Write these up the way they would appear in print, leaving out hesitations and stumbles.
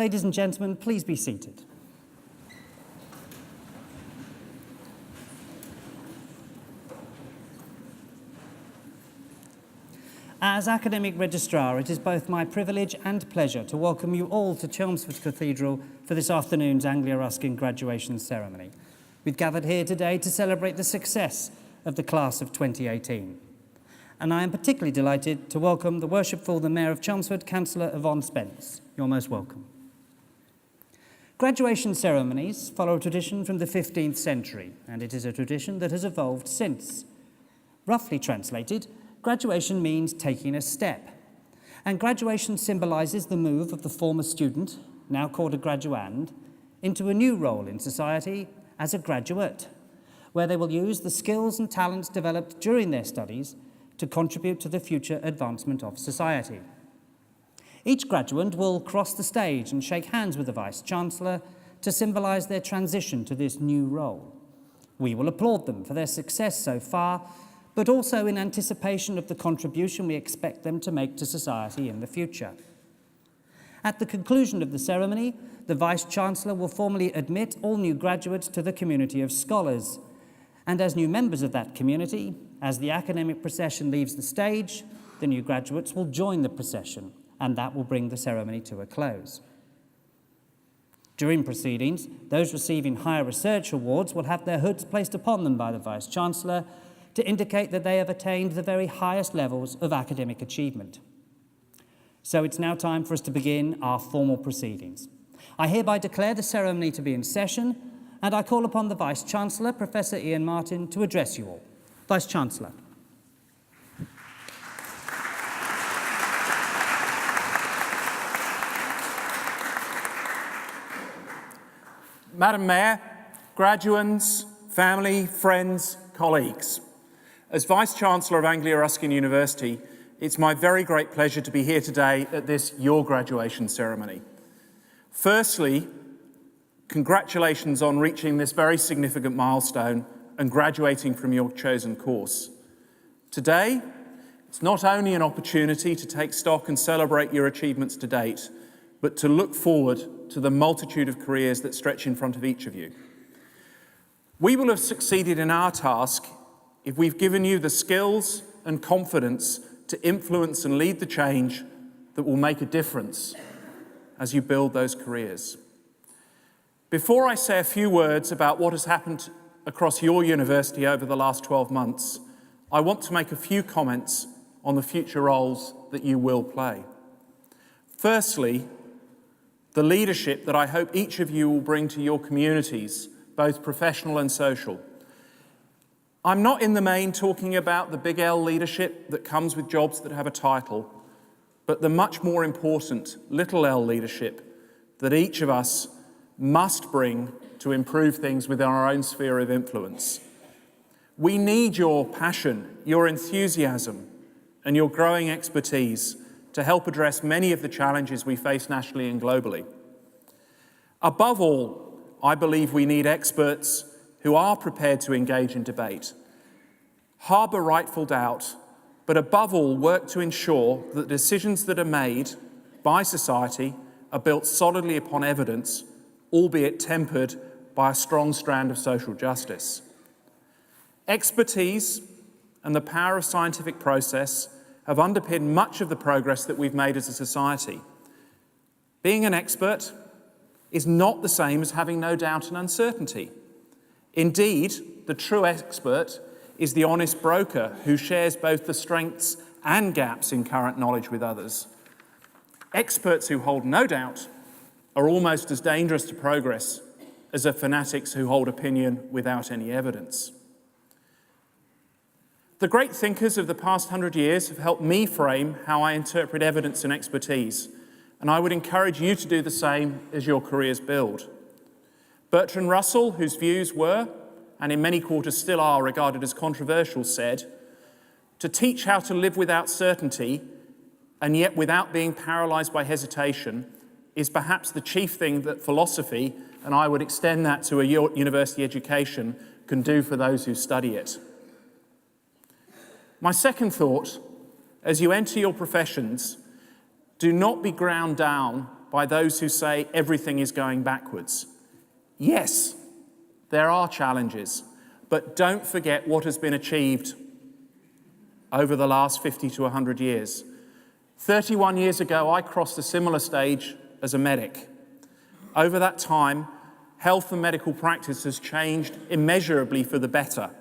Ladies and gentlemen, please be seated. As Academic Registrar, it is both my privilege and pleasure to welcome you all to Chelmsford Cathedral for this afternoon's Anglia Ruskin graduation ceremony. We've gathered here today to celebrate the success of the class of 2018. And I am particularly delighted to welcome the Worshipful the Mayor of Chelmsford, Councillor Yvonne Spence. You're most welcome. Graduation ceremonies follow a tradition from the 15th century, and it is a tradition that has evolved since. Roughly translated, graduation means taking a step. And graduation symbolises the move of the former student, now called a graduand, into a new role in society as a graduate, where they will use the skills and talents developed during their studies to contribute to the future advancement of society. Each graduand will cross the stage and shake hands with the Vice-Chancellor to symbolise their transition to this new role. We will applaud them for their success so far, but also in anticipation of the contribution we expect them to make to society in the future. At the conclusion of the ceremony, the Vice-Chancellor will formally admit all new graduates to the community of scholars. And as new members of that community, as the academic procession leaves the stage, the new graduates will join the procession, and that will bring the ceremony to a close. During proceedings, those receiving higher research awards will have their hoods placed upon them by the Vice-Chancellor to indicate that they have attained the very highest levels of academic achievement. So it's now time for us to begin our formal proceedings. I hereby declare the ceremony to be in session, and I call upon the Vice-Chancellor, Professor Ian Martin, to address you all. Vice-Chancellor. Madam Mayor, graduands, family, friends, colleagues. As Vice-Chancellor of Anglia Ruskin University, it's my very great pleasure to be here today at this your graduation ceremony. Firstly, congratulations on reaching this very significant milestone and graduating from your chosen course. Today, it's not only an opportunity to take stock and celebrate your achievements to date, but to look forward to the multitude of careers that stretch in front of each of you. We will have succeeded in our task if we've given you the skills and confidence to influence and lead the change that will make a difference as you build those careers. Before I say a few words about what has happened across your university over the last 12 months, I want to make a few comments on the future roles that you will play. Firstly, the leadership that I hope each of you will bring to your communities, both professional and social. I'm not in the main talking about the big L leadership that comes with jobs that have a title, but the much more important little L leadership that each of us must bring to improve things within our own sphere of influence. We need your passion, your enthusiasm, and your growing expertise to help address many of the challenges we face nationally and globally. Above all, I believe we need experts who are prepared to engage in debate, harbour rightful doubt, but above all, work to ensure that decisions that are made by society are built solidly upon evidence, albeit tempered by a strong strand of social justice. Expertise and the power of scientific process have underpinned much of the progress that we've made as a society. Being an expert is not the same as having no doubt and uncertainty. Indeed, the true expert is the honest broker who shares both the strengths and gaps in current knowledge with others. Experts who hold no doubt are almost as dangerous to progress as the fanatics who hold opinion without any evidence. The great thinkers of the past 100 years have helped me frame how I interpret evidence and expertise, and I would encourage you to do the same as your careers build. Bertrand Russell, whose views were, and in many quarters still are, regarded as controversial, said, "To teach how to live without certainty, and yet without being paralysed by hesitation, is perhaps the chief thing that philosophy, and I would extend that to a university education, can do for those who study it." My second thought, as you enter your professions, do not be ground down by those who say everything is going backwards. Yes, there are challenges, but don't forget what has been achieved over the last 50 to 100 years. 31 years ago, I crossed a similar stage as a medic. Over that time, health and medical practice has changed immeasurably for the better.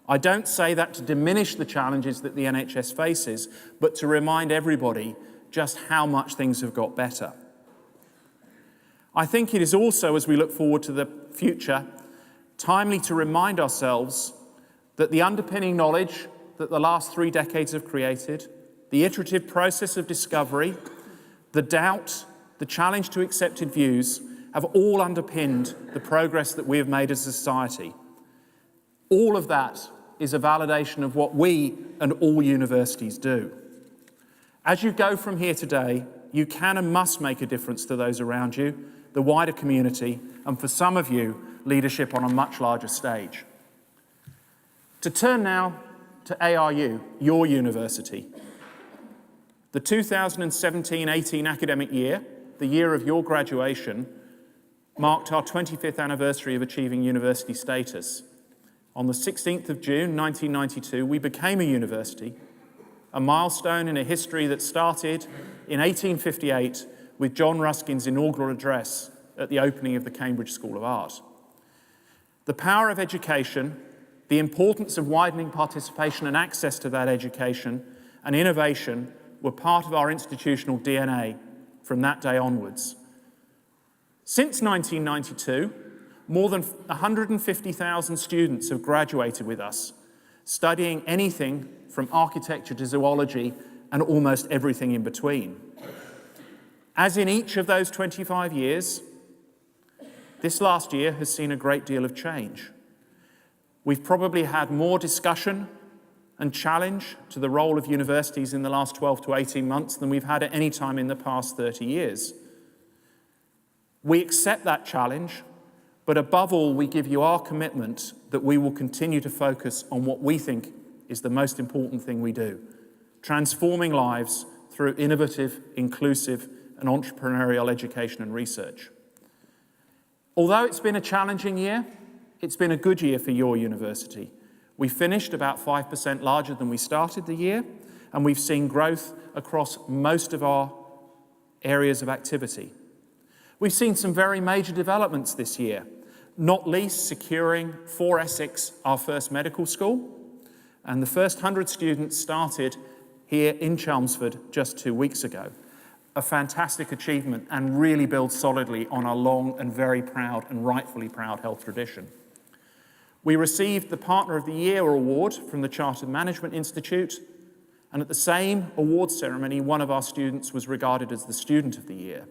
I don't say that to diminish the challenges that the NHS faces, but to remind everybody just how much things have got better. I think it is also, as we look forward to the future, timely to remind ourselves that the underpinning knowledge that the last 3 decades have created, the iterative process of discovery, the doubt, the challenge to accepted views, have all underpinned the progress that we have made as a society. All of that is a validation of what we and all universities do. As you go from here today, you can and must make a difference to those around you, the wider community, and for some of you, leadership on a much larger stage. To turn now to ARU, your university. The 2017-18 academic year, the year of your graduation, marked our 25th anniversary of achieving university status. On the 16th of June 1992, we became a university, a milestone in a history that started in 1858 with John Ruskin's inaugural address at the opening of the Cambridge School of Art. The power of education, the importance of widening participation and access to that education, and innovation were part of our institutional DNA from that day onwards. Since 1992, more than 150,000 students have graduated with us, studying anything from architecture to zoology and almost everything in between. As in each of those 25 years, this last year has seen a great deal of change. We've probably had more discussion and challenge to the role of universities in the last 12 to 18 months than we've had at any time in the past 30 years. We accept that challenge, but above all, we give you our commitment that we will continue to focus on what we think is the most important thing we do, transforming lives through innovative, inclusive, and entrepreneurial education and research. Although it's been a challenging year, it's been a good year for your university. We finished about 5% larger than we started the year, and we've seen growth across most of our areas of activity. We've seen some very major developments this year, not least securing for Essex our first medical school, and the first 100 students started here in Chelmsford just 2 weeks ago. A fantastic achievement and really builds solidly on our long and very proud and rightfully proud health tradition. We received the Partner of the Year award from the Chartered Management Institute, and at the same awards ceremony, one of our students was regarded as the Student of the Year.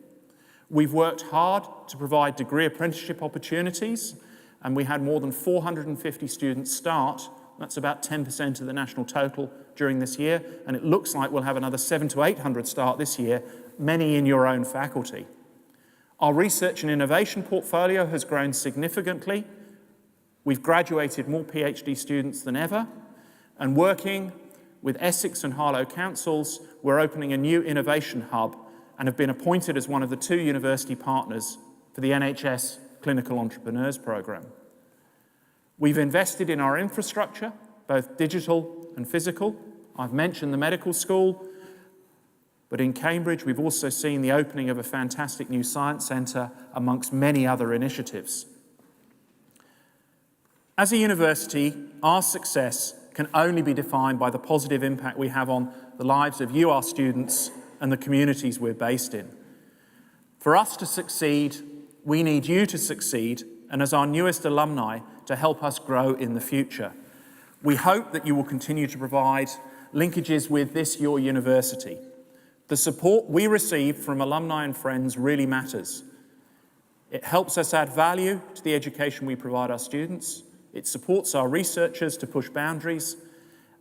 We've worked hard to provide degree apprenticeship opportunities, and we had more than 450 students start. That's about 10% of the national total during this year, and it looks like we'll have another 700 to 800 start this year, many in your own faculty. Our research and innovation portfolio has grown significantly. We've graduated more PhD students than ever, and working with Essex and Harlow councils, we're opening a new innovation hub and have been appointed as one of the 2 university partners for the NHS Clinical Entrepreneurs Programme. We've invested in our infrastructure, both digital and physical. I've mentioned the medical school, but in Cambridge we've also seen the opening of a fantastic new science centre amongst many other initiatives. As a university, our success can only be defined by the positive impact we have on the lives of you, our students, and the communities we're based in. For us to succeed, we need you to succeed, and as our newest alumni, to help us grow in the future. We hope that you will continue to provide linkages with this, your university. The support we receive from alumni and friends really matters. It helps us add value to the education we provide our students. It supports our researchers to push boundaries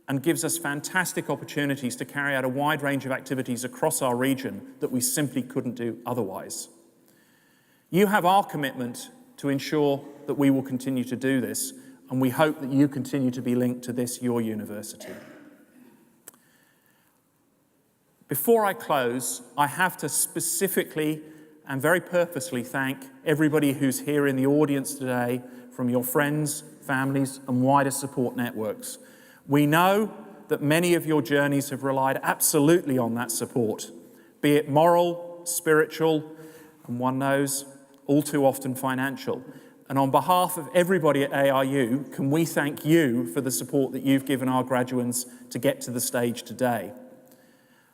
and gives us fantastic opportunities to carry out a wide range of activities across our region that we simply couldn't do otherwise. You have our commitment to ensure that we will continue to do this, and we hope that you continue to be linked to this, your university. Before I close, I have to specifically and very purposely thank everybody who's here in the audience today, from your friends, families, and wider support networks. We know that many of your journeys have relied absolutely on that support, be it moral, spiritual, and one knows, all too often financial. And on behalf of everybody at ARU, can we thank you for the support that you've given our graduates to get to the stage today.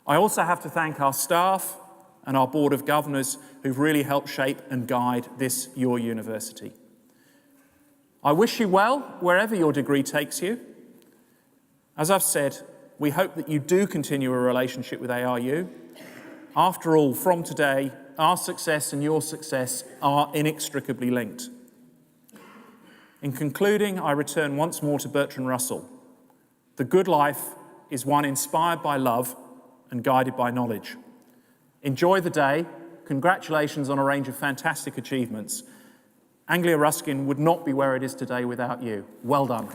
I also have to thank our staff and our Board of Governors who've really helped shape and guide this, your university. I wish you well wherever your degree takes you. As I've said, we hope that you do continue a relationship with ARU. After all, from today, our success and your success are inextricably linked. In concluding, I return once more to Bertrand Russell. The good life is one inspired by love and guided by knowledge. Enjoy the day. Congratulations on a range of fantastic achievements. Anglia Ruskin would not be where it is today without you. Well done.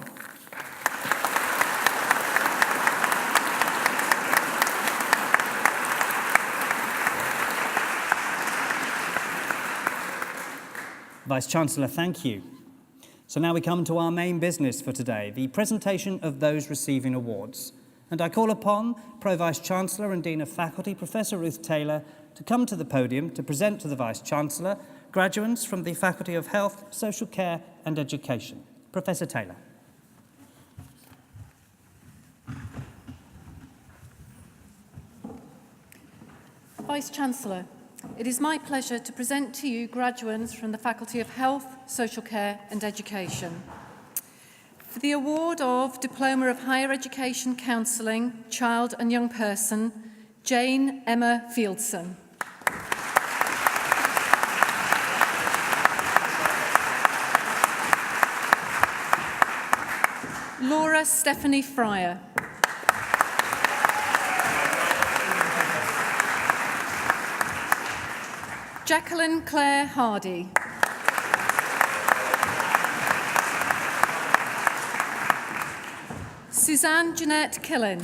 Vice-Chancellor, thank you. So now we come to our main business for today, the presentation of those receiving awards. And I call upon Pro-Vice-Chancellor and Dean of Faculty, Professor Ruth Taylor, to come to the podium to present to the Vice-Chancellor graduates from the Faculty of Health, Social Care and Education. Professor Taylor. Vice-Chancellor, it is my pleasure to present to you graduates from the Faculty of Health, Social Care and Education. For the award of Diploma of Higher Education Counselling, Child and Young Person, Jane Emma Fieldson. Laura Stephanie Fryer. Jacqueline Claire Hardy. Suzanne Jeanette Killen.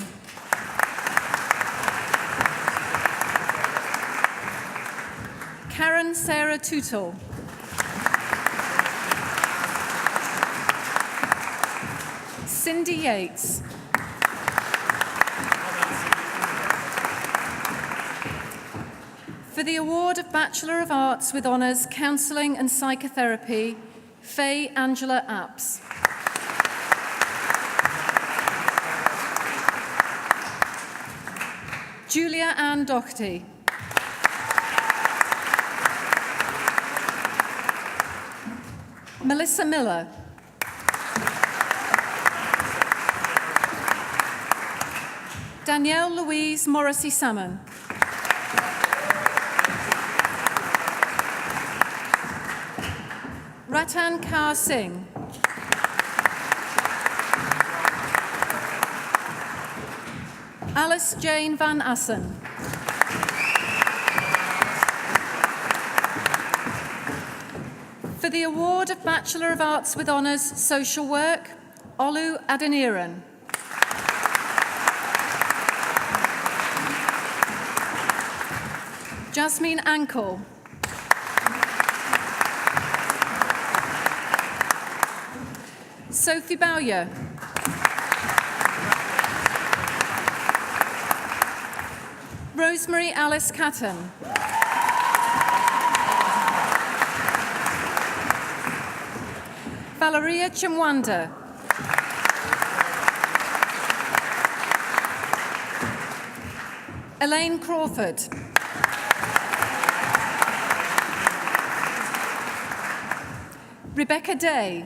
Karen Sarah Tootle. Cindy Yates. For the award of Bachelor of Arts with Honours, Counselling and Psychotherapy, Faye Angela Apps. Julia Ann Doherty. Melissa Miller. Danielle Louise Morrissey Salmon. Ratan Kaur Singh. Alice Jane Van Assen. For the award of Bachelor of Arts with Honours, Social Work, Olu Adeniran. Jasmine Ankle. Sophie Bowyer. Rosemary Alice Catton. Valeria Chimwanda. Elaine Crawford. Rebecca Day.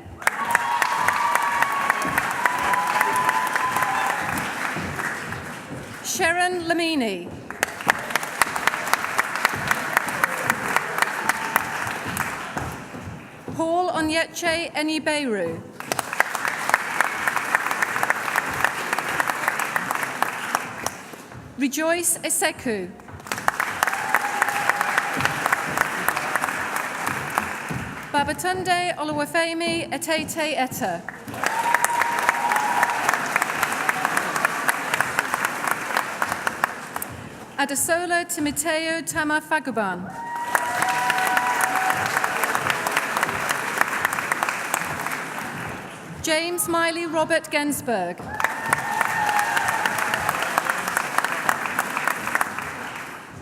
Sharon Lamini. Paul Onyeche Enyiberu. Rejoice Eseku. Babatunde Oluwafemi Etete Etta. Adesola Timoteo Tama Faguban. James Miley Robert Gensberg.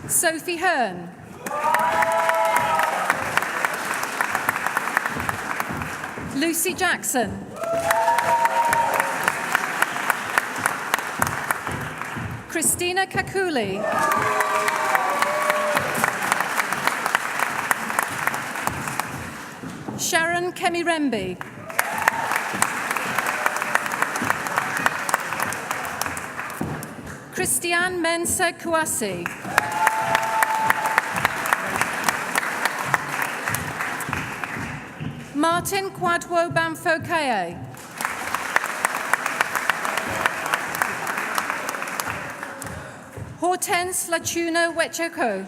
Sophie Hearn. Lucy Jackson. Christina Kakuli. Sharon Kemirembi. Christiane Mensah Kouassi. Martin Kwadwo Bamfokaye. Hortense Lachuna Wechoko.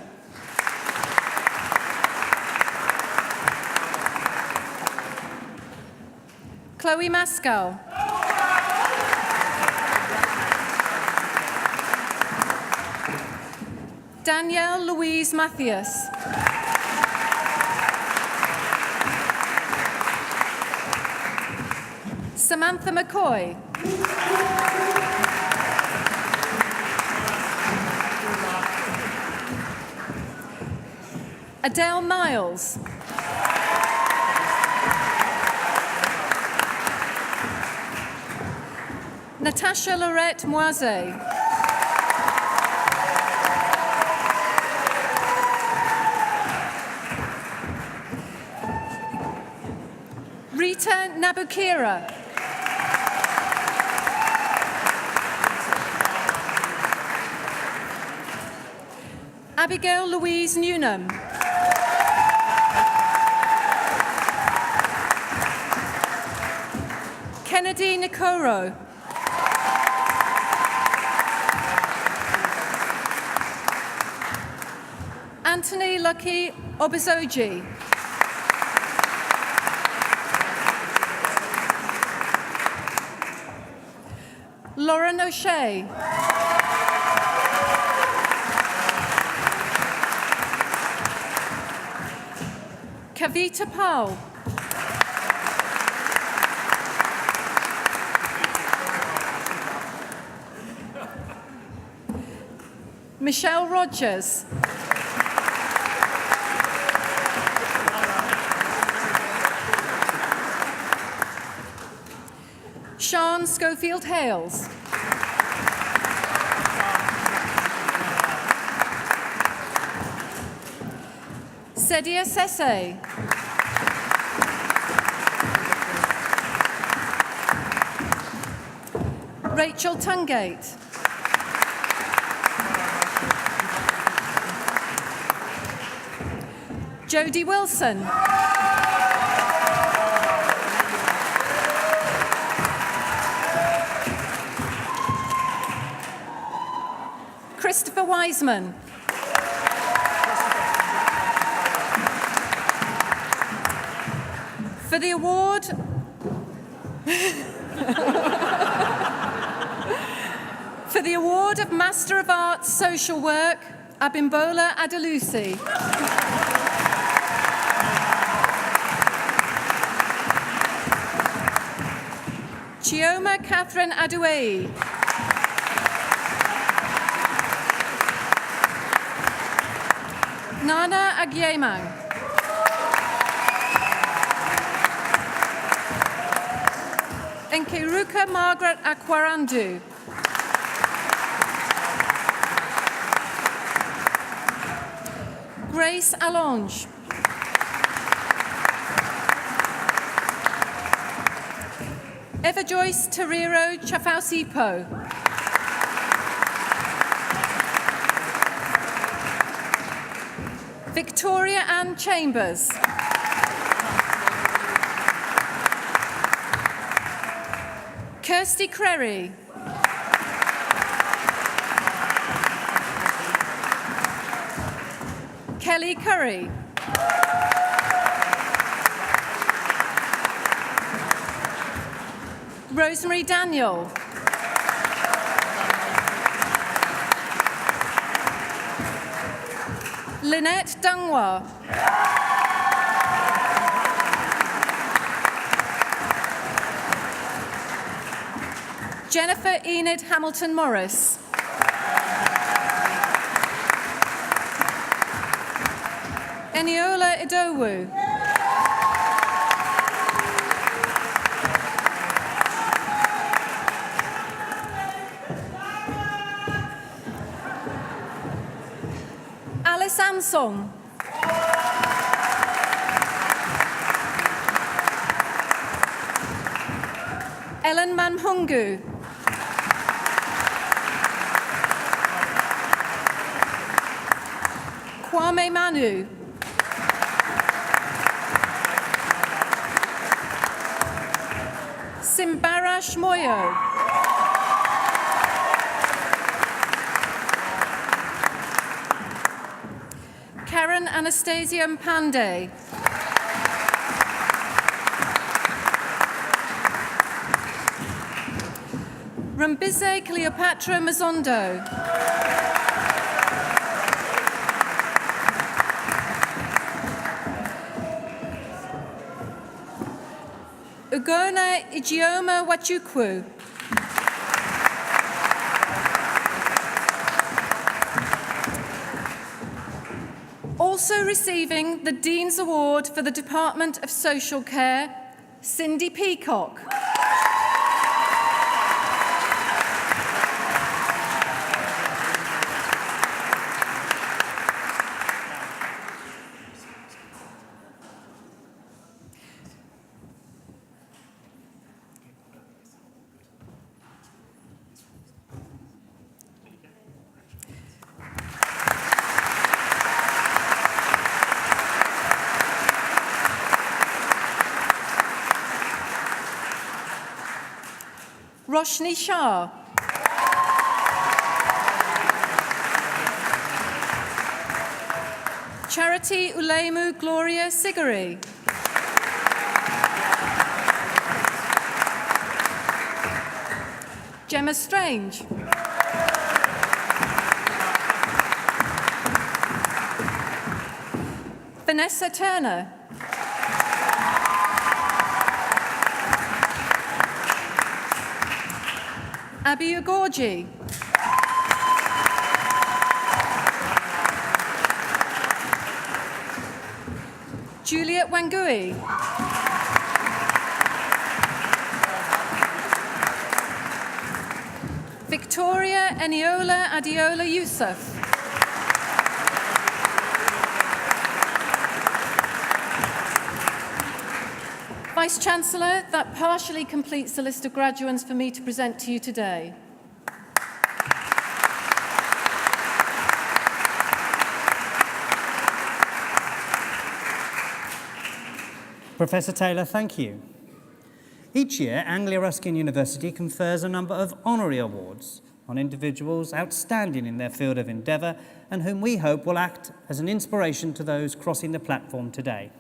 Chloe Mascal. Danielle Louise Matthias. Samantha McCoy. Adele Miles. Natasha Lorette Moise. Rita Nabukira. Abigail Louise Newnham. Kennedy Nikoro. Anthony Lucky Obizoji. Lauren O'Shea. Kavita Pal. Michelle Rogers. Sean Schofield Hales. Sedia Sese. Rachel Tungate. Jodie Wilson. Christopher Wiseman. For the award for the award of Master of Arts Social Work, Abimbola Adelusi. Chioma Catherine Aduei. Nana Agyemang. Nkiruka Margaret Akwarandu. Grace Allonge. Eva Joyce Teriro Chafausipo. Victoria Ann Chambers. Kirsty Crery. Kelly Curry. Rosemary Daniel. Lynette Dungwa. Jennifer Enid Hamilton Morris. Eniola Idowu. Alice Ansong. Ellen Manhungu. Kwame Manu. Simbarash Moyo. Karen Anastasia Mpande. Rumbize Cleopatra Mazondo. Ugona Ijeoma Wachukwu. Also receiving the Dean's Award for the Department of Social Care, Cindy Peacock. Roshni Shah. Charity Ulemu Gloria Sigari. Gemma Strange. Vanessa Turner. Abby Ugorji. Juliet Wangui. Victoria Eniola Adiola Yusuf. Vice-Chancellor, that partially completes the list of graduands for me to present to you today. Professor Taylor, thank you. Each year, Anglia Ruskin University confers a number of honorary awards on individuals outstanding in their field of endeavour and whom we hope will act as an inspiration to those crossing the platform today.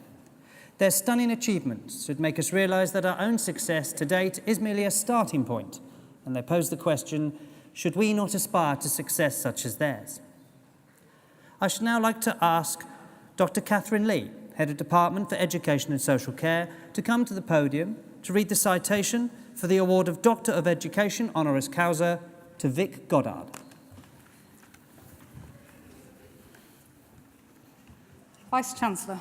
Their stunning achievements should make us realise that our own success to date is merely a starting point, and they pose the question, should we not aspire to success such as theirs? I should now like to ask Dr. Catherine Lee, Head of Department for Education and Social Care, to come to the podium to read the citation for the award of Doctor of Education honoris causa to Vic Goddard. Vice-Chancellor,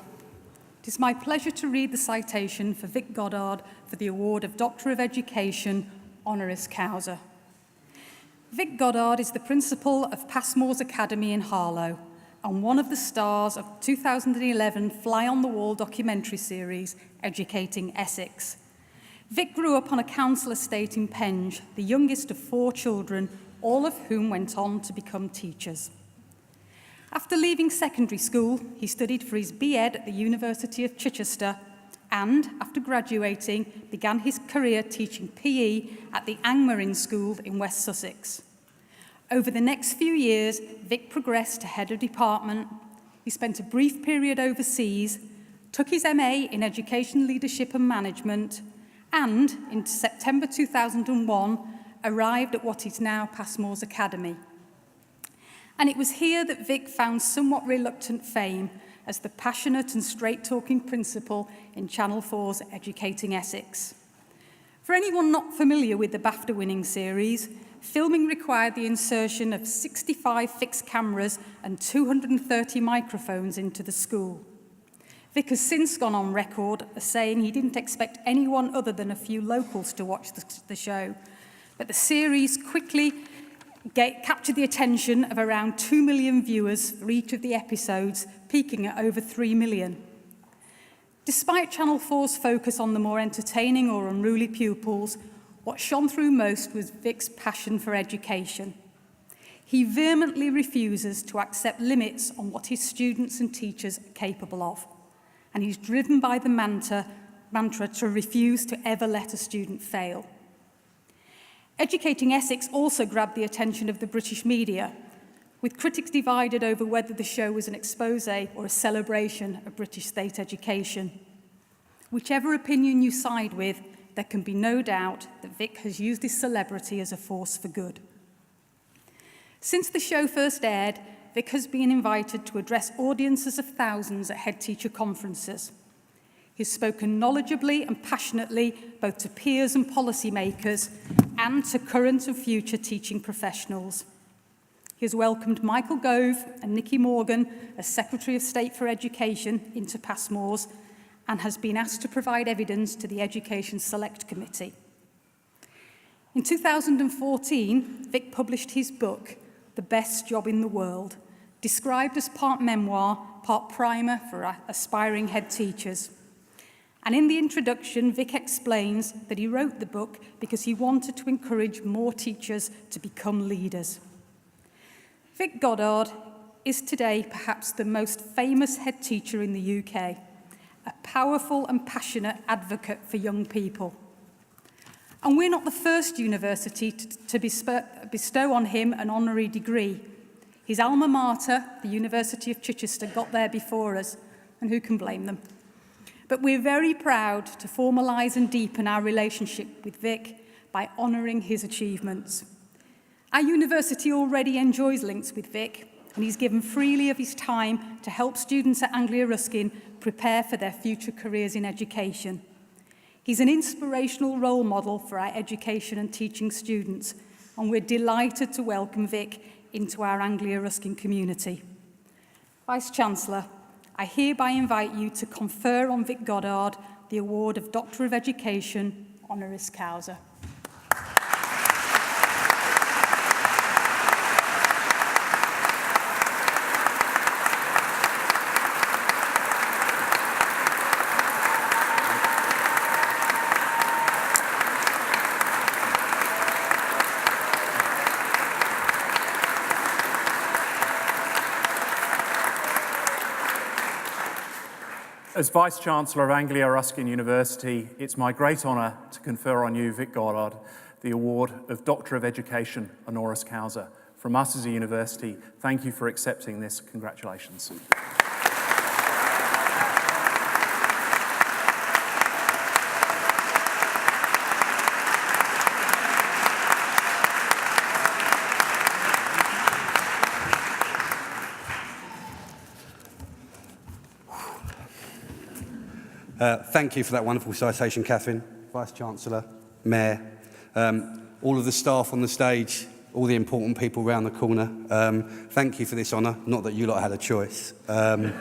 it is my pleasure to read the citation for Vic Goddard for the award of Doctor of Education honoris causa. Vic Goddard is the principal of Passmore's Academy in Harlow and one of the stars of 2011 Fly on the Wall documentary series, Educating Essex. Vic grew up on a council estate in Penge, the youngest of 4 children, all of whom went on to become teachers. After leaving secondary school, he studied for his B.Ed at the University of Chichester and, after graduating, began his career teaching PE at the Angmering School in West Sussex. Over the next few years, Vic progressed to head of department. He spent a brief period overseas, took his MA in Education Leadership and Management, and, in September 2001, arrived at what is now Passmore's Academy. And it was here that Vic found somewhat reluctant fame as the passionate and straight-talking principal in Channel 4's Educating Essex. For anyone not familiar with the BAFTA-winning series, filming required the insertion of 65 fixed cameras and 230 microphones into the school. Vic has since gone on record as saying he didn't expect anyone other than a few locals to watch the show, but the series quickly captured the attention of around 2 million viewers for each of the episodes, peaking at over 3 million. Despite Channel 4's focus on the more entertaining or unruly pupils, what shone through most was Vic's passion for education. He vehemently refuses to accept limits on what his students and teachers are capable of, and he's driven by the mantra to refuse to ever let a student fail. Educating Essex also grabbed the attention of the British media, with critics divided over whether the show was an exposé or a celebration of British state education. Whichever opinion you side with, there can be no doubt that Vic has used his celebrity as a force for good. Since the show first aired, Vic has been invited to address audiences of thousands at head teacher conferences. He's spoken knowledgeably and passionately both to peers and policymakers and to current and future teaching professionals. He has welcomed Michael Gove and Nicky Morgan as Secretary of State for Education into Passmore's and has been asked to provide evidence to the Education Select Committee. In 2014, Vic published his book, The Best Job in the World, described as part memoir, part primer for aspiring head teachers. And in the introduction, Vic explains that he wrote the book because he wanted to encourage more teachers to become leaders. Vic Goddard is today perhaps the most famous head teacher in the UK, a powerful and passionate advocate for young people. And we're not the first university to bestow on him an honorary degree. His alma mater, the University of Chichester, got there before us, and who can blame them? But we're very proud to formalise and deepen our relationship with Vic by honouring his achievements. Our university already enjoys links with Vic, and he's given freely of his time to help students at Anglia Ruskin prepare for their future careers in education. He's an inspirational role model for our education and teaching students, and we're delighted to welcome Vic into our Anglia Ruskin community. Vice-Chancellor, I hereby invite you to confer on Vic Goddard the award of Doctor of Education, honoris causa. As Vice-Chancellor of Anglia Ruskin University, it's my great honour to confer on you, Vic Goddard, the award of Doctor of Education, honoris causa. From us as a university, thank you for accepting this. Congratulations. Thank you for that wonderful citation, Catherine. Vice-Chancellor, Mayor, all of the staff on the stage, all the important people around the corner, thank you for this honour, not that you lot had a choice. I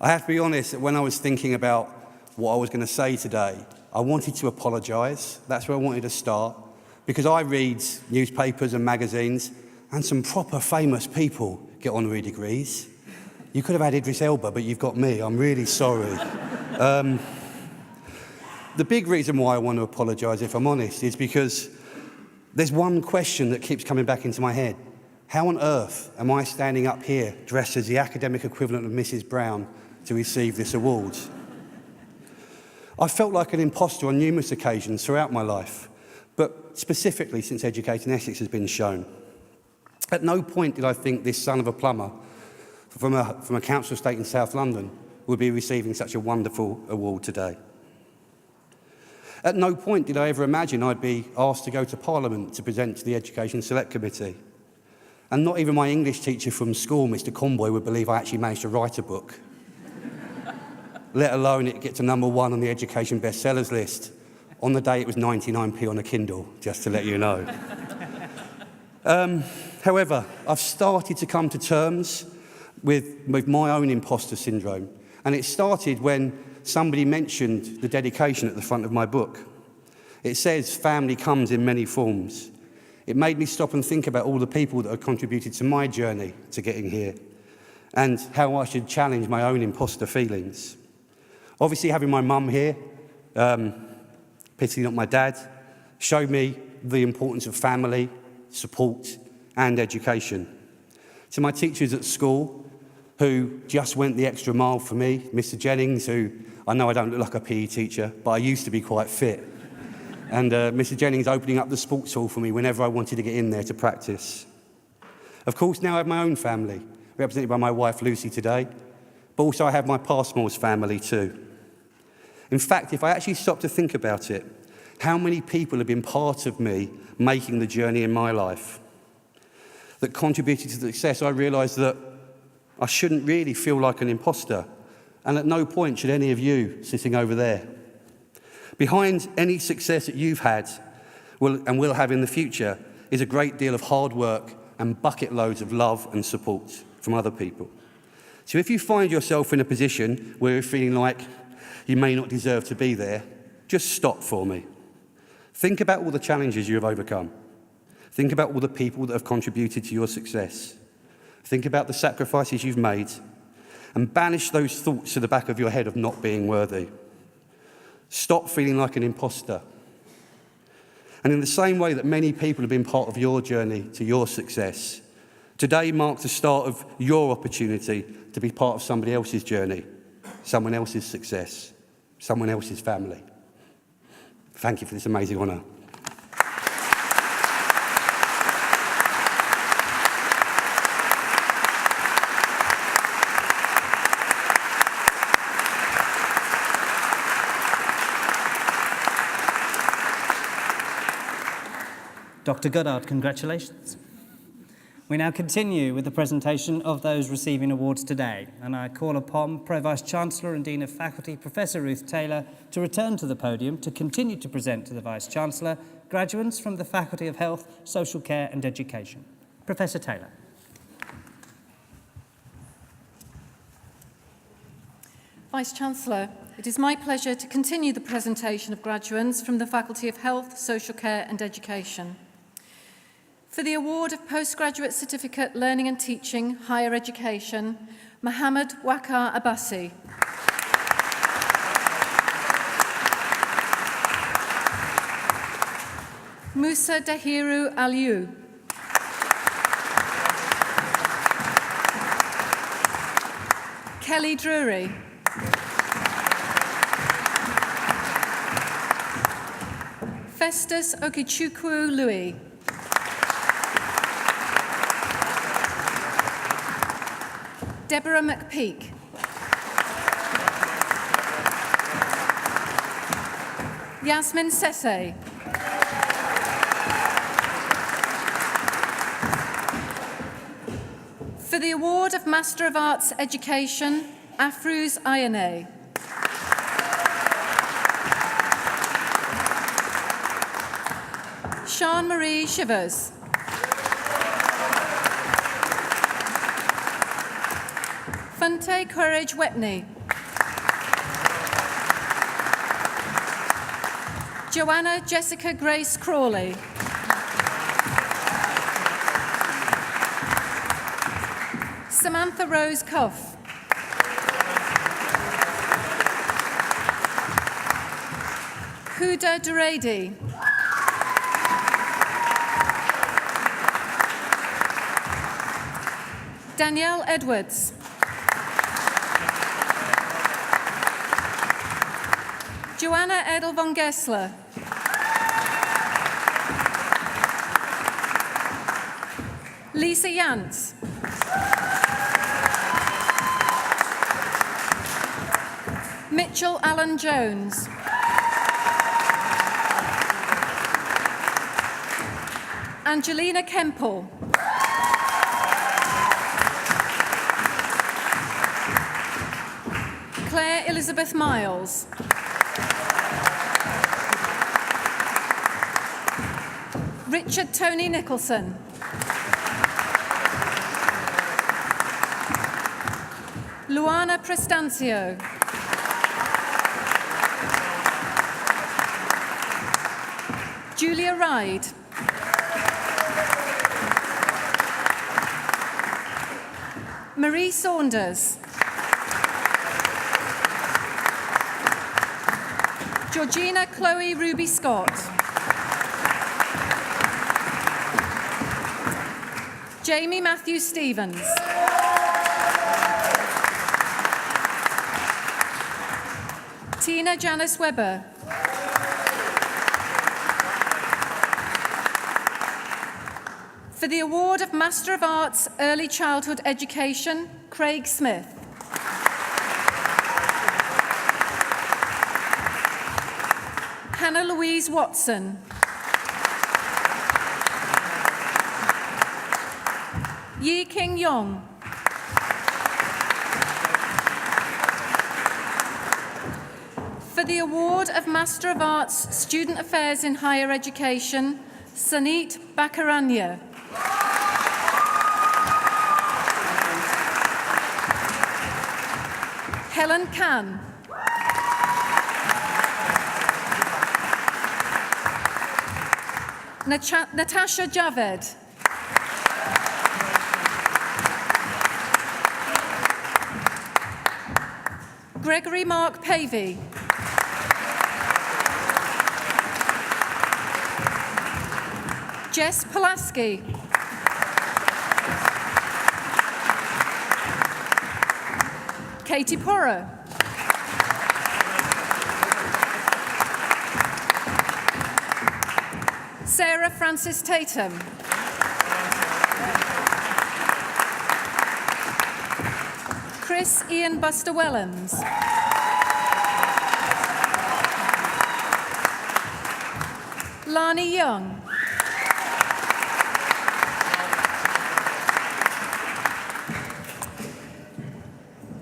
have to be honest, that when I was thinking about what I was going to say today, I wanted to apologise. That's where I wanted to start, because I read newspapers and magazines, and some proper famous people get honorary degrees. You could have had Idris Elba, but you've got me. I'm really sorry. The big reason why I want to apologise, if I'm honest, is because there's one question that keeps coming back into my head. How on earth am I standing up here dressed as the academic equivalent of Mrs. Brown to receive this award? I felt like an imposter on numerous occasions throughout my life, but specifically since Educating Essex has been shown. At no point did I think this son of a plumber from a council estate in South London would be receiving such a wonderful award today. At no point did I ever imagine I'd be asked to go to Parliament to present to the Education Select Committee. And not even my English teacher from school, Mr. Conboy, would believe I actually managed to write a book, let alone it get to #1 on the education bestsellers list on the day it was 99p on a Kindle, just to let you know. However, I've started to come to terms with my own imposter syndrome. And it started when somebody mentioned the dedication at the front of my book. It says, family comes in many forms. It made me stop and think about all the people that have contributed to my journey to getting here and how I should challenge my own imposter feelings. Obviously, having my mum here, pity not my dad, showed me the importance of family, support, and education. To my teachers at school, who just went the extra mile for me, Mr. Jennings, who I know I don't look like a PE teacher, but I used to be quite fit. And Mr. Jennings opening up the sports hall for me whenever I wanted to get in there to practice. Of course, now I have my own family, represented by my wife Lucy today, but also I have my Passmore's family too. In fact, if I actually stop to think about it, how many people have been part of me making the journey in my life that contributed to the success? I realised that I shouldn't really feel like an imposter, and at no point should any of you sitting over there. Behind any success that you've had and will have in the future is a great deal of hard work and bucket loads of love and support from other people. So if you find yourself in a position where you're feeling like you may not deserve to be there, just stop for me. Think about all the challenges you have overcome. Think about all the people that have contributed to your success. Think about the sacrifices you've made and banish those thoughts to the back of your head of not being worthy. Stop feeling like an imposter. And in the same way that many people have been part of your journey to your success, today marks the start of your opportunity to be part of somebody else's journey, someone else's success, someone else's family. Thank you for this amazing honour. Dr. Goddard, congratulations. We now continue with the presentation of those receiving awards today, and I call upon Pro-Vice-Chancellor and Dean of Faculty, Professor Ruth Taylor, to return to the podium to continue to present to the Vice-Chancellor graduates from the Faculty of Health, Social Care and Education. Professor Taylor. Vice-Chancellor, it is my pleasure to continue the presentation of graduates from the Faculty of Health, Social Care and Education. For the award of Postgraduate Certificate Learning and Teaching, Higher Education, Mohammed Wakar Abbasi. Musa Dahiru Aliou. Kelly Drury. Festus Okichukwu Louis. Deborah McPeak. Yasmin Sese. For the award of Master of Arts Education, Afruz Ayane. Sean Marie Shivers. Fante Courage Wepney. Joanna Jessica Grace Crawley. Samantha Rose Cuff. Huda Duredi. Danielle Edwards. Joanna Edel von Gessler. Lisa Yantz. Mitchell Allen Jones. Angelina Kempel. Claire Elizabeth Miles. Richard Tony Nicholson. Luana Prestancio. Julia Ride. Marie Saunders. Georgina Chloe Ruby Scott. Jamie Matthew Stevens. Tina Janice Webber. For the award of Master of Arts Early Childhood Education, Craig Smith. Hannah Louise Watson. Yi King Yong. For the award of Master of Arts Student Affairs in Higher Education, Sanit Bakaranya. Helen Khan. Natasha Javed. Gregory Mark Pavey. Jess Pulaski. Katie Porro. Sarah Francis Tatum. Chris Ian Buster Wellens. Lani Young.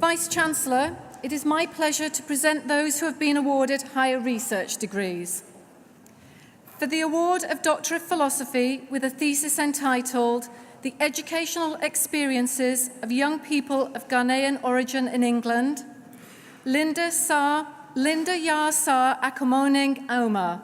Vice-Chancellor, it is my pleasure to present those who have been awarded higher research degrees. For the award of Doctor of Philosophy with a thesis entitled The Educational Experiences of Young People of Ghanaian Origin in England, Linda Yar Sar Akomoning Oma.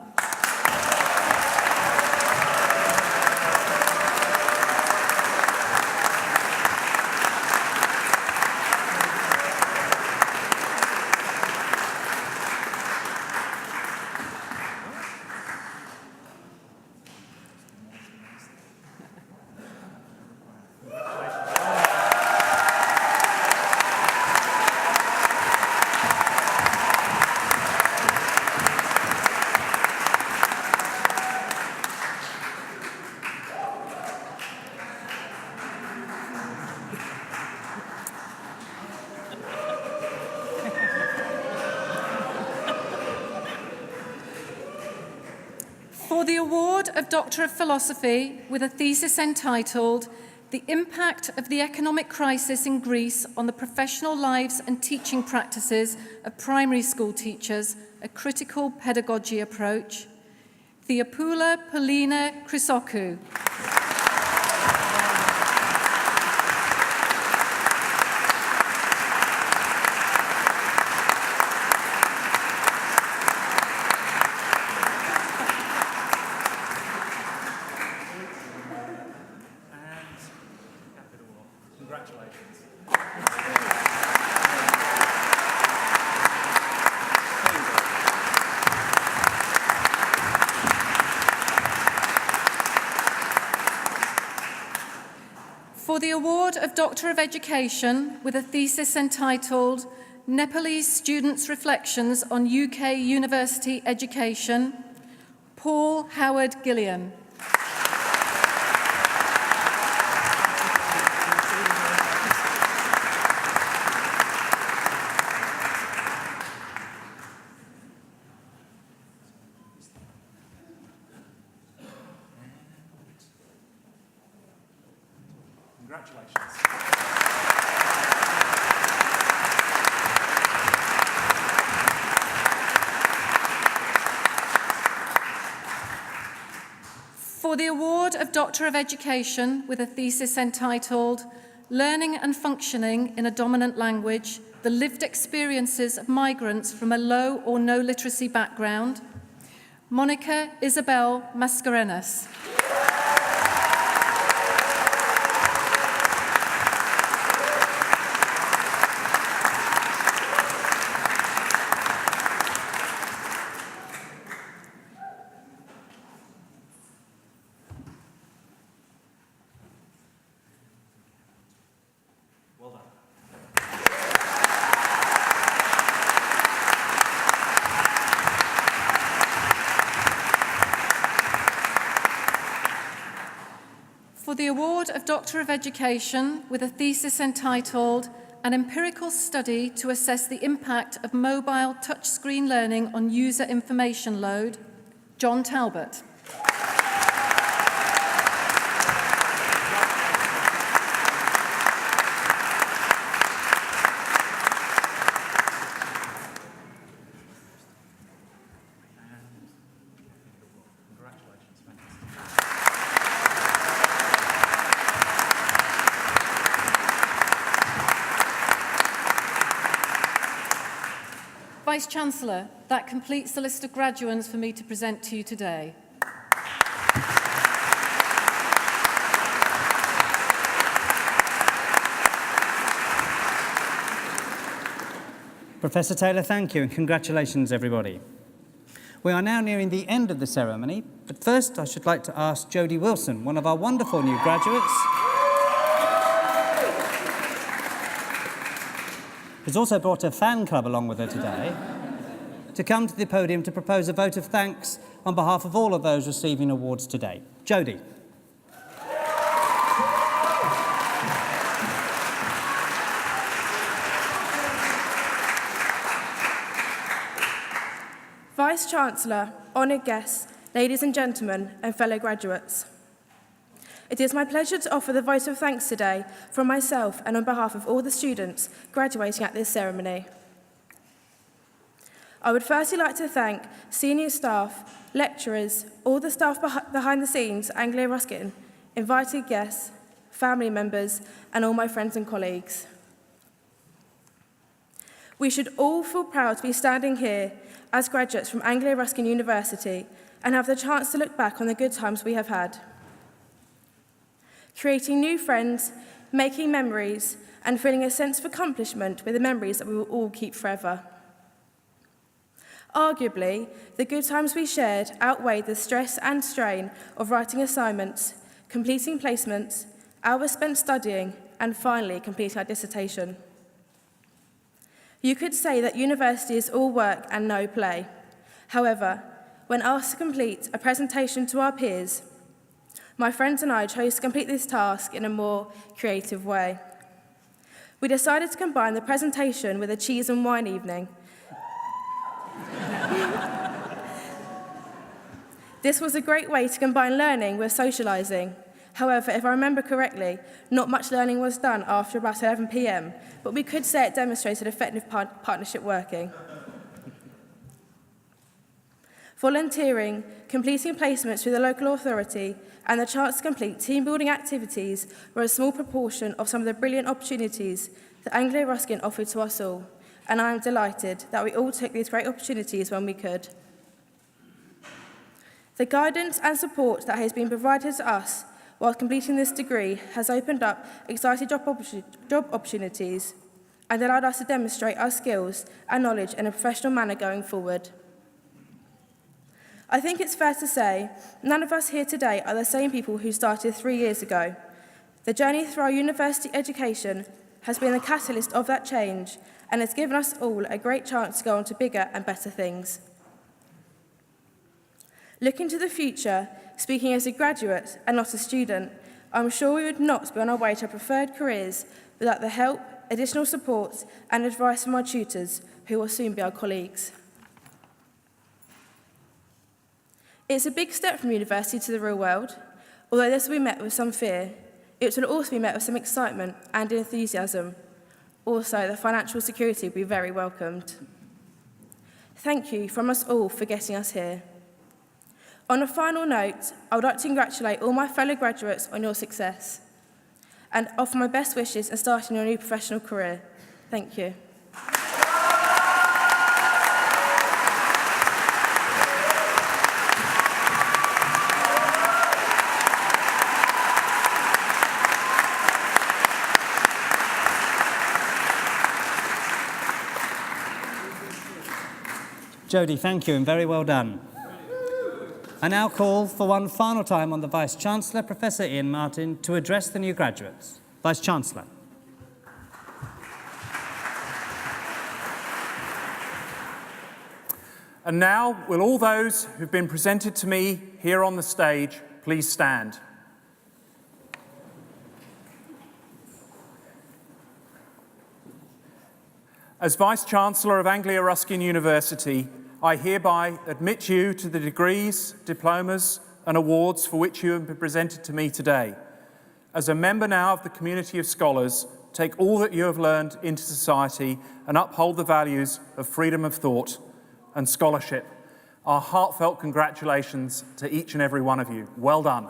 For the award of Doctor of Philosophy with a thesis entitled The Impact of the Economic Crisis in Greece on the Professional Lives and Teaching Practices of Primary School Teachers, a Critical Pedagogy Approach, Theopoula Polina Chrysokou. For the award of Doctor of Education with a thesis entitled Nepalese Students' Reflections on UK University Education, Paul Howard Gillian. Congratulations. For the award of Doctor of Education with a thesis entitled Learning and Functioning in a Dominant Language, the Lived Experiences of Migrants from a Low or No Literacy Background, Monica Isabel Mascarenas. Well done. For the award of Doctor of Education with a thesis entitled An Empirical Study to Assess the Impact of Mobile Touchscreen Learning on User Information Load, John Talbot. Vice-Chancellor, that completes the list of graduands for me to present to you today. Professor Taylor, thank you, and congratulations, everybody. We are now nearing the end of the ceremony, but first I should like to ask Jodie Wilson, one of our wonderful new graduates, who's also brought a fan club along with her today, to come to the podium to propose a vote of thanks on behalf of all of those receiving awards today. Jodie. Vice-Chancellor, honoured guests, ladies and gentlemen and fellow graduates. It is my pleasure to offer the vote of thanks today from myself and on behalf of all the students graduating at this ceremony. I would firstly like to thank senior staff, lecturers, all the staff behind the scenes at Anglia Ruskin, invited guests, family members, and all my friends and colleagues. We should all feel proud to be standing here as graduates from Anglia Ruskin University and have the chance to look back on the good times we have had. Creating new friends, making memories, and feeling a sense of accomplishment with the memories that we will all keep forever. Arguably, the good times we shared outweighed the stress and strain of writing assignments, completing placements, hours spent studying, and finally completing our dissertation. You could say that university is all work and no play. However, when asked to complete a presentation to our peers, my friends and I chose to complete this task in a more creative way. We decided to combine the presentation with a cheese and wine evening. This was a great way to combine learning with socialising. However, if I remember correctly, not much learning was done after about 11 p.m, but we could say it demonstrated effective partnership working. Volunteering, completing placements through the local authority, and the chance to complete team-building activities were a small proportion of some of the brilliant opportunities that Anglia Ruskin offered to us all, and I am delighted that we all took these great opportunities when we could. The guidance and support that has been provided to us while completing this degree has opened up exciting job opportunities and allowed us to demonstrate our skills and knowledge in a professional manner going forward. I think it's fair to say none of us here today are the same people who started 3 years ago. The journey through our university education has been the catalyst of that change and has given us all a great chance to go on to bigger and better things. Looking to the future, speaking as a graduate and not a student, I'm sure we would not be on our way to our preferred careers without the help, additional support and advice from our tutors, who will soon be our colleagues. It's a big step from university to the real world. Although this will be met with some fear, it will also be met with some excitement and enthusiasm. Also, the financial security will be very welcomed. Thank you from us all for getting us here. On a final note, I would like to congratulate all my fellow graduates on your success and offer my best wishes in starting your new professional career. Thank you. Jodie, thank you and very well done. I now call for one final time on the Vice-Chancellor, Professor Ian Martin, to address the new graduates. Vice-Chancellor. And now, will all those who've been presented to me here on the stage please stand? As Vice-Chancellor of Anglia Ruskin University, I hereby admit you to the degrees, diplomas and awards for which you have been presented to me today. As a member now of the community of scholars, take all that you have learned into society and uphold the values of freedom of thought and scholarship. Our heartfelt congratulations to each and every one of you. Well done.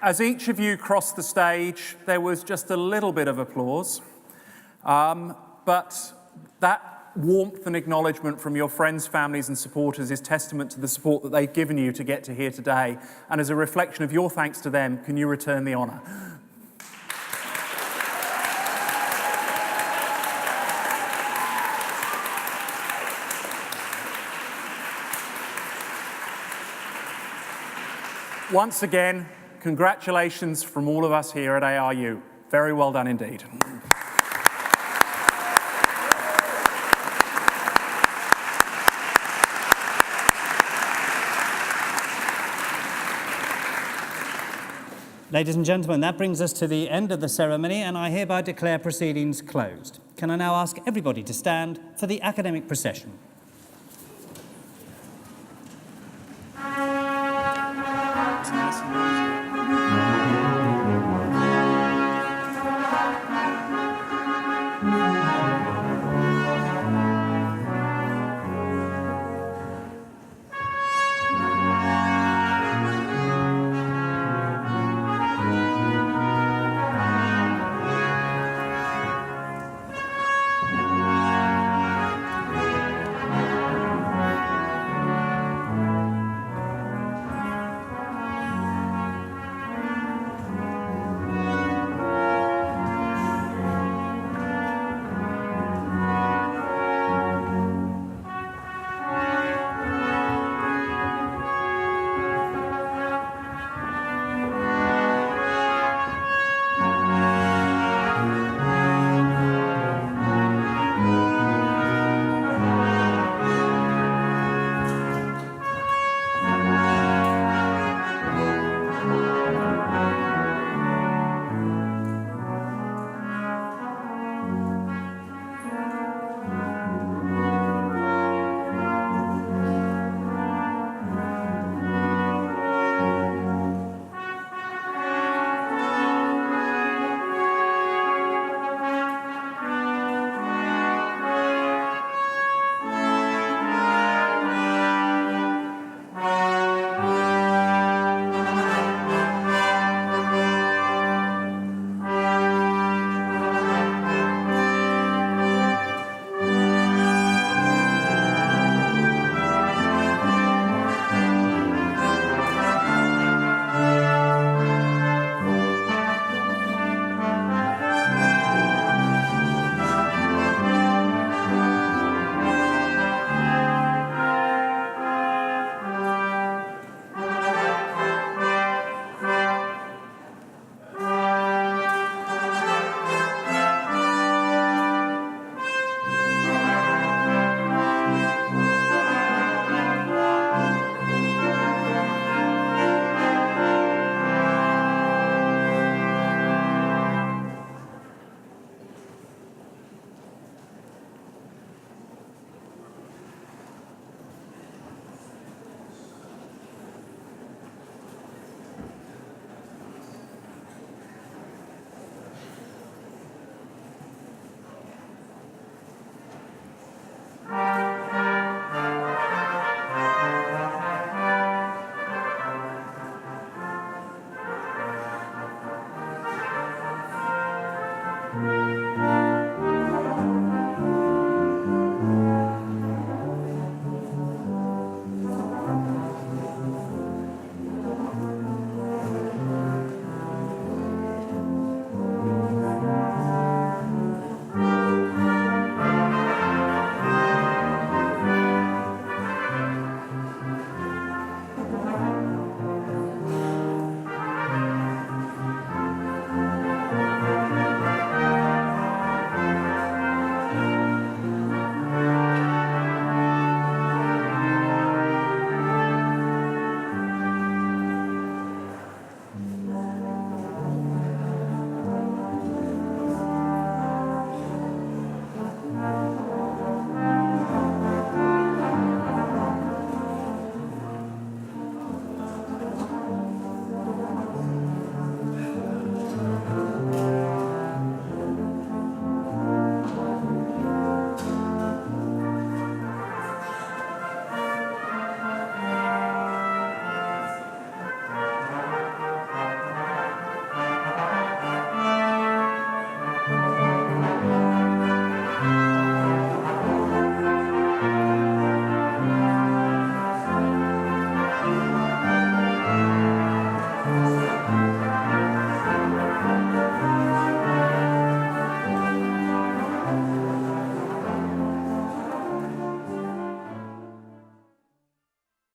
As each of you crossed the stage, there was just a little bit of applause, but that warmth and acknowledgement from your friends, families and supporters is testament to the support that they've given you to get to here today. And as a reflection of your thanks to them, can you return the honour? Once again, congratulations from all of us here at ARU. Very well done indeed. Ladies and gentlemen, that brings us to the end of the ceremony, and I hereby declare proceedings closed. Can I now ask everybody to stand for the academic procession?